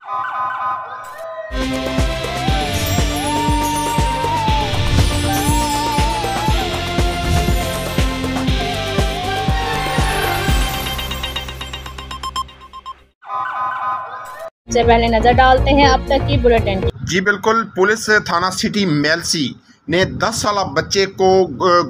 سے پہلے نظر ڈالتے ہیں اب تک کی بلیٹن۔ جی بالکل، پولیس تھانہ سٹی میلسی نے 10 سالہ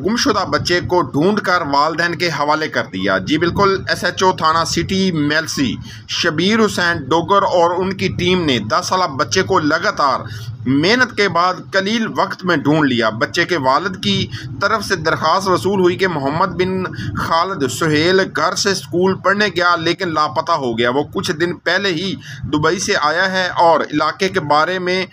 گمشدہ بچے کو ڈھونڈ کر والدین کے حوالے کر دیا۔ جی بالکل، ایس ایچ او تھانہ سٹی میلسی شبیر حسین ڈوگر اور ان کی ٹیم نے 10 سالہ بچے کو لگاتار محنت کے بعد قلیل وقت میں ڈھونڈ لیا۔ بچے کے والد کی طرف سے درخواست وصول ہوئی کہ محمد بن خالد سہیل گھر سے اسکول پڑھنے گیا لیکن لاپتہ ہو گیا۔ وہ کچھ دن پہلے ہی دبئی سے آیا ہے اور علاقے کے بارے میں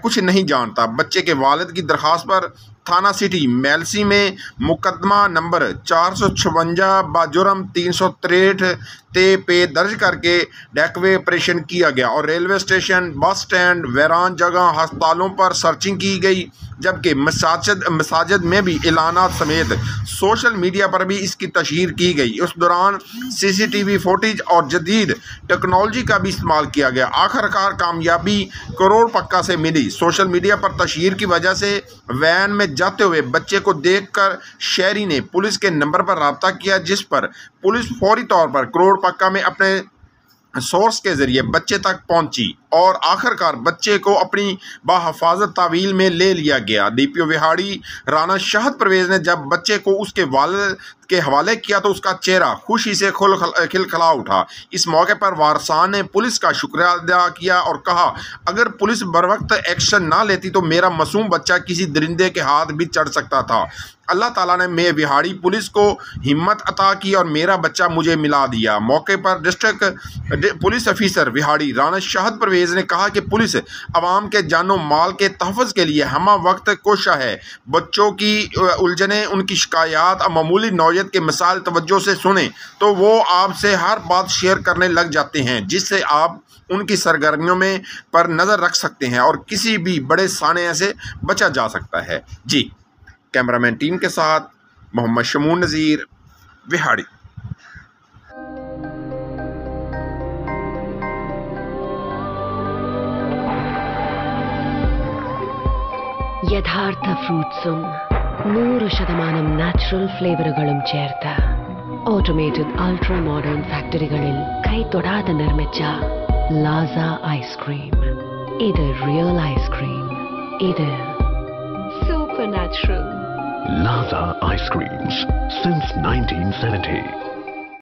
کچھ نہیں جانتا۔ بچے کے والد کی درخواست پر تھانہ سٹی میلسی میں مقدمہ نمبر 456 بجرم 363 پہ درج کر کے ڈیکوے آپریشن کیا گیا اور ریلوے اسٹیشن، بس اسٹینڈ، ویران جگہ، ہسپتالوں پر سرچنگ کی گئی، جبکہ مساجد میں بھی اعلانات سمیت سوشل میڈیا پر بھی اس کی تشہیر کی گئی۔ اس دوران سی سی ٹی وی فوٹیج اور جدید ٹیکنالوجی کا بھی استعمال کیا گیا۔ آخرکار کامیابی کروڑ پکا سے ملی۔ سوشل میڈیا پر تشہیر کی وجہ سے وین میں جاتے ہوئے بچے کو دیکھ کر شہری نے پولیس کے نمبر پر رابطہ کیا، جس پر پولیس فوری طور پر کروڑ پکا میں اپنے سورس کے ذریعے بچے تک پہنچی اور آخرکار بچے کو اپنی بحفاظت تحویل میں لے لیا گیا۔ ڈی پی او وہاڑی رانا شہد پرویز نے جب بچے کو اس کے والد کے حوالے کیا تو اس کا چہرہ خوشی سے کھلکھلا اٹھا۔ اس موقع پر وارثان نے پولیس کا شکریہ ادا کیا اور کہا، اگر پولیس بروقت ایکشن نہ لیتی تو میرا معصوم بچہ کسی درندے کے ہاتھ بھی چڑھ سکتا تھا۔ اللہ تعالیٰ نے میں وہاڑی پولیس کو ہمت عطا کی اور میرا بچہ مجھے ملا دیا۔ موقع پر district police officer Vehari Rana Shahid Pervez نے کہا کہ پولیس عوام کے جان و مال کے تحفظ کے لیے ہمہ وقت کوشاں ہے۔ بچوں کی الجھنیں، ان کی شکایات اور معمولی نوعیت کے مسائل توجہ سے سنیں تو وہ آپ سے ہر بات شیئر کرنے لگ جاتے ہیں، جس سے آپ ان کی سرگرمیوں میں پر نظر رکھ سکتے ہیں اور کسی بھی بڑے سانحے سے بچا جا سکتا ہے۔ جی کیمرامین ٹیم کے ساتھ محمد شمون نذیر، وہاڑی۔ യഥാർത്ഥ ഫ്രൂട്ട്സും 100% നാച്ചുറൽ ഫ്ലേവറുകളും ചേർത്ത് ഓട്ടോമേറ്റഡ് അൾട്രാ മോഡേൺ ഫാക്ടറികളിൽ കൈതൊടാതെ നിർമ്മിച്ച ലാസ ഐസ്ക്രീം. ഇത് റിയൽ ഐസ്ക്രീം. ഇത് super natural. Laza Ice Creams since 1970.